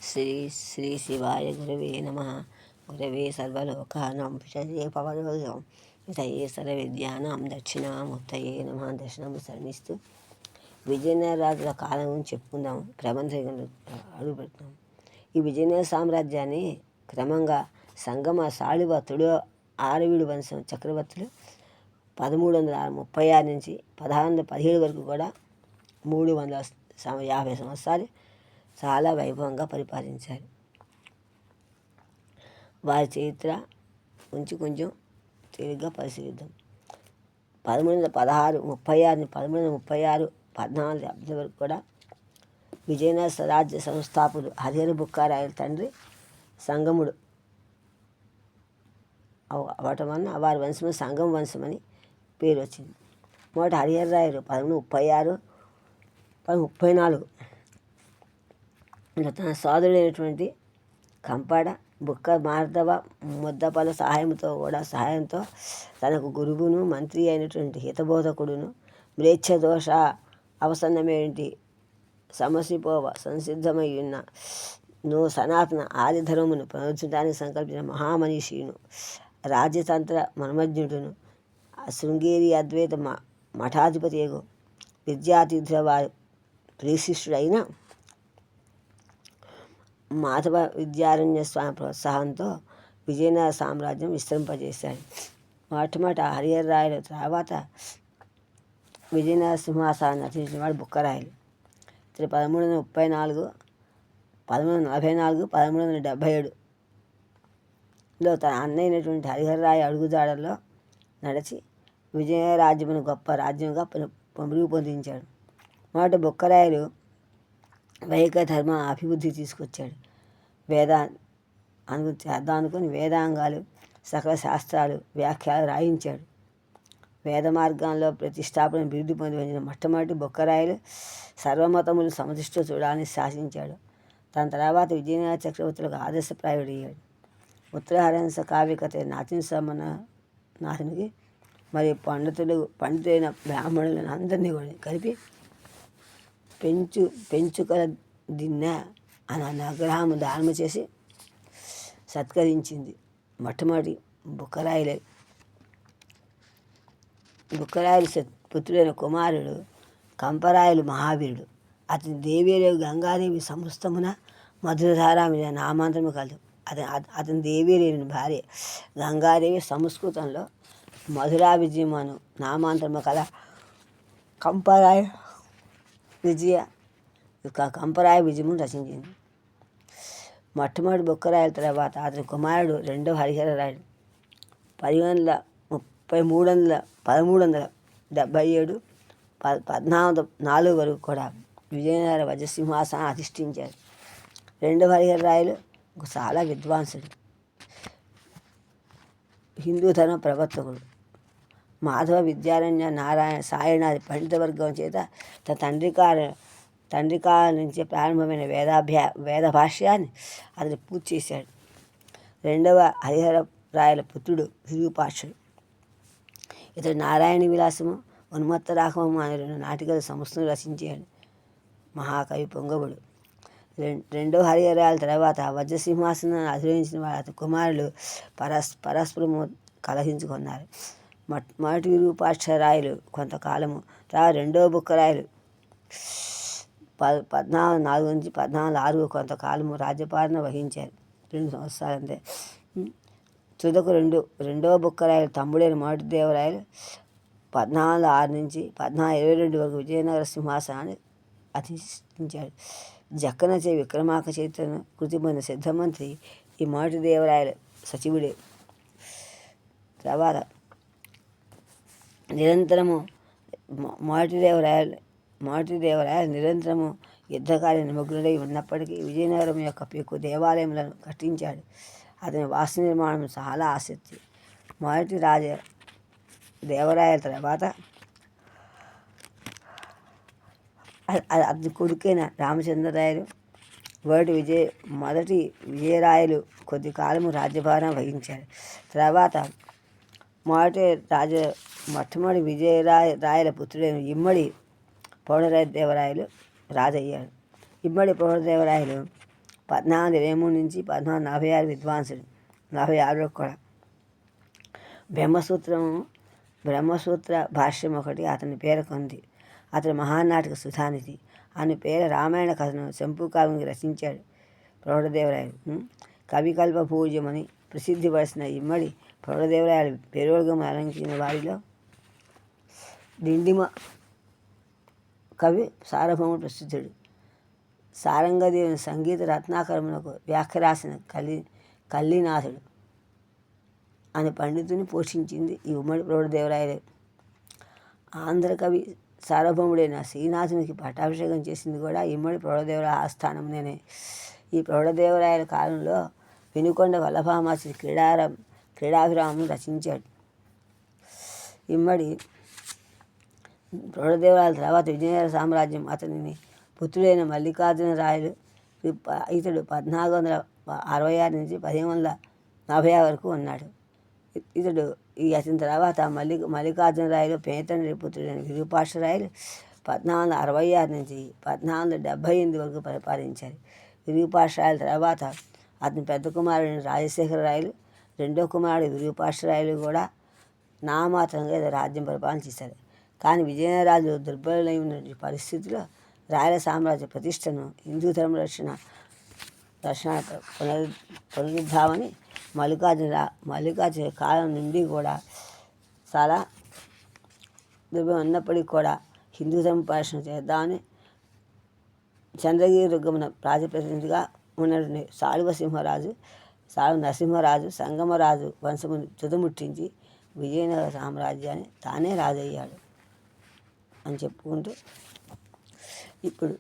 శ్రీ శ్రీ శివాయ గురవే నమ. గురవే సర్వలోకానాం విషయే పవనోదయం విషయే సర్వ విద్యానాం దక్షిణామూర్తయే నమ. దర్శనం శరణిస్తూ విజయనగర రాజుల కాలం గురించి చెప్పుకుందాం. ప్రబంధంలో అడుగు పెడుతున్నాం. ఈ విజయనగర సామ్రాజ్యాన్ని క్రమంగా సంగమ సాళువ ఆరవీడు వంశం చక్రవర్తులు 1336 నుంచి 1617 వరకు కూడా 350 సంవత్సరాలు చాలా వైభవంగా పరిపాలించారు. వారి చరిత్ర గురించి కొంచెం తేలిగ్గా పరిశీలిద్దాం. 1336 14 వరకు కూడా విజయనగర స్వరాజ్య సంస్థాపకుడు హరిహర బుక్కారాయల తండ్రి సంగముడు అవటం వలన వారి వంశం సంగమ వంశం అని పేరు వచ్చింది. మొదట హరిహర రాయలు 1336 1434 తన సోదరుడైనటువంటి కంపాడ బుక్క మార్ధవ ముద్దపల సహాయంతో తనకు గురువును మంత్రి అయినటువంటి హితబోధకుడును మ్లేచ్ఛ దోష అవసన్నమేంటి సమసిపోవ సంసిద్ధమై ఉన్న సనాతన ఆదిధర్మమును పునరుద్ధరించడానికి సంకల్పించిన మహామనీషియును రాజ్యతంత్ర మన్మజ్ఞుడును శృంగేరి అద్వైత మఠాధిపతి విద్యాతీర్థుల వారి ప్రియశిష్యుడైన మాధవ విద్యారణ్య స్వామి ప్రోత్సాహంతో విజయనగర సామ్రాజ్యం విస్తరింపజేశాడు. మొట్టమొదట హరిహర రాయల తర్వాత విజయనగర సింహాసనాన్ని అతిథించిన వాడు బుక్కరాయలు. 1334 1344 1377లో తన అన్నయ్యైనటువంటి హరిహర రాయ అడుగుజాడల్లో నడిచి విజయనగర రాజ్యమును గొప్ప రాజ్యంగా రూపొందించాడు. మొదట బుక్కరాయలు వైదిక ధర్మ అభివృద్ధి తీసుకొచ్చాడు. అనుకుని వేదాంగాలు సకల శాస్త్రాలు వ్యాఖ్యలు రాయించాడు. వేద మార్గంలో ప్రతిష్టాపన బిరుదు పొందిన మొట్టమొదటి బుక్కరాయలు సర్వమతములు సమదృష్టితో చూడాలని శాసించాడు. తన తర్వాత విజయనగర చక్రవర్తులకు ఆదర్శప్రాయుడయ్యాడు. ఉత్తరహంస కావ్యకథ నాథునికి మరియు పండితులైన బ్రాహ్మణులను అందరినీ కూడా కలిపి పెంచుకల దిన్న అని నగ్రహము దానం చేసి సత్కరించింది. మొట్టమొదటి బుక్కరాయలు పుత్రుడైన కుమారుడు కంపరాయలు మహావీరుడు. అతని దేవీదేవి గంగాదేవి సమస్తమున మధురధార నామాంతరము కలదు. అతని దేవీదేవిని భార్య గంగాదేవి సంస్కృతంలో మధురా విజయం అను నామాంతరము కల కంపరాయ విజయము రచించింది. మొట్టమొదటి బుక్కరాయల తర్వాత అతని కుమారుడు రెండవ హరిహర రాయుడు 1377 1404 వరకు కూడా విజయనగర వజ్రసింహాసనం అధిష్ఠించారు. రెండవ హరిహర రాయలు చాలా విద్వాంసుడు, హిందూ ధర్మ ప్రవర్తకుడు. మాధవ విద్యారణ్య నారాయణ సాయణాది పండిత వర్గం చేత తన తండ్రి కాలం నుంచి ప్రారంభమైన వేద భాష్యాన్ని అతను పూర్తి చేశాడు. రెండవ హరిహర రాయల పుత్రుడు విరూపాక్షుడు. ఇతడు నారాయణ విలాసము ఉన్మత్త రాఘవము అనే 2 నాటికలు సంస్థను రచించాడు. మహాకవి పొంగవుడు. రెండవ హరిహర రాయల తర్వాత వజ్రసింహాసనాన్ని అధిరోహించిన వారు అతని కుమారులు పరస్పరము కలహించుకున్నారు. మొదటి విరూపాక్ష రాయలు కొంతకాలము, తర్వాత రెండవ బుక్కరాయలు 1404 నుంచి 1406 కొంతకాలము రాజ్యపాలన వహించారు. 2 సంవత్సరాలు అంతే. తుదకు రెండవ బుక్కరాయలు తమ్ముడైన మొదటి దేవరాయలు 1406 నుంచి 1422 వరకు విజయనగర సింహాసనాన్ని అధిష్ఠించాడు. జక్కనచే విక్రమార్క చరిత్రను కృతి పొందిన సిద్ధమంత్రి ఈ మొదటి దేవరాయల సచివుడే. తర్వాత మొదటి దేవరాయలు నిరంతరము యుద్ధకార్య నిమగ్నుడై ఉన్నప్పటికీ విజయనగరం యొక్క పెక్కు దేవాలయములను కట్టించాడు. అతని వాస్తు నిర్మాణం చాలా ఆసక్తి. మొదటి దేవరాయల తర్వాత అతని కొడుకైన రామచంద్రరాయలు మొదటి విజయరాయలు కొద్ది కాలము రాజ్యభారం వహించాడు. తర్వాత మొట్టమొదటి విజయరాయల పుత్రుడైన ఇమ్మడి పౌడరాయ దేవరాయలు రాజయ్యాడు. ఇమ్మడి పౌడదేవరాయలు 1423 నుంచి 1446 విద్వాంసుడు. 46లో కూడా బ్రహ్మసూత్ర భాష్యం ఒకటి అతని పేరుకొంది. అతని మహానాటక సుధానిధి అని పేర రామాయణ కథను చంపు కావ్యంగా రచించాడు ప్రౌఢదేవరాయలు. కవికల్ప పూజ్యమని ప్రసిద్ధిపరిచిన ఇమ్మడి ప్రౌఢదేవరాయలు పేరోగం అలంకించిన వారిలో డిండిమ కవి సార్వభౌముడు ప్రసిద్ధుడు. సారంగదేవుని సంగీత రత్నాకరములకు వ్యాఖ్య రాసిన కల్లినాథుడు అనే పండితుని పోషించింది ఈ ఉమ్మడి ప్రౌఢదేవరాయలే. ఆంధ్ర కవి సార్వభౌముడైన శ్రీనాథునికి పట్టాభిషేకం చేసింది కూడా ఇమ్మడి ప్రౌఢదేవరాయ ఆస్థానంలోనే. ఈ ప్రౌఢదేవరాయల కాలంలో వినుకొండ వల్లభామాచి క్రీడాభిరామం రచించాడు. ఇమ్మడి ప్రౌఢదేవరాయల తర్వాత విజయనగర సామ్రాజ్యం అతనిని పుత్రుడైన మల్లికార్జునరాయలు ఇతడు 1466 నుంచి 1540 వరకు ఉన్నాడు. అతని తర్వాత మల్లికార్జునరాయలు పేతండ్రి పుత్రుడైన విరూపాక్షరాయలు 1466 నుంచి 1478 వరకు పరిపాలించారు. విరూపాక్షరాయల తర్వాత అతని పెద్ద కుమారుడైన రాజశేఖరరాయలు, రెండో కుమారుడు విరూపాక్షరాయలు కూడా నామాత్రంగా ఏదో రాజ్యం పరిపాలన చేశారు. కానీ విజయనగరాజు దుర్బలులై ఉన్న పరిస్థితిలో రాయల సామ్రాజ్య ప్రతిష్టను హిందూ ధర్మ రక్షణ పునరుద్ధామని మల్లికార్జున కాలం నుండి కూడా చాలా దుర్బలం ఉన్నప్పటికీ కూడా హిందూ ధర్మ పరిరక్షణ చేద్దామని చంద్రగిరి దుర్గమున రాజప్రతినిధిగా ఉన్న సాళు నరసింహరాజు సంగమరాజు వంశమును తుదముట్టించి విజయనగర సామ్రాజ్యాన్ని తానే రాజయ్యాడు అని చెప్పుకుంటూ ఇప్పుడు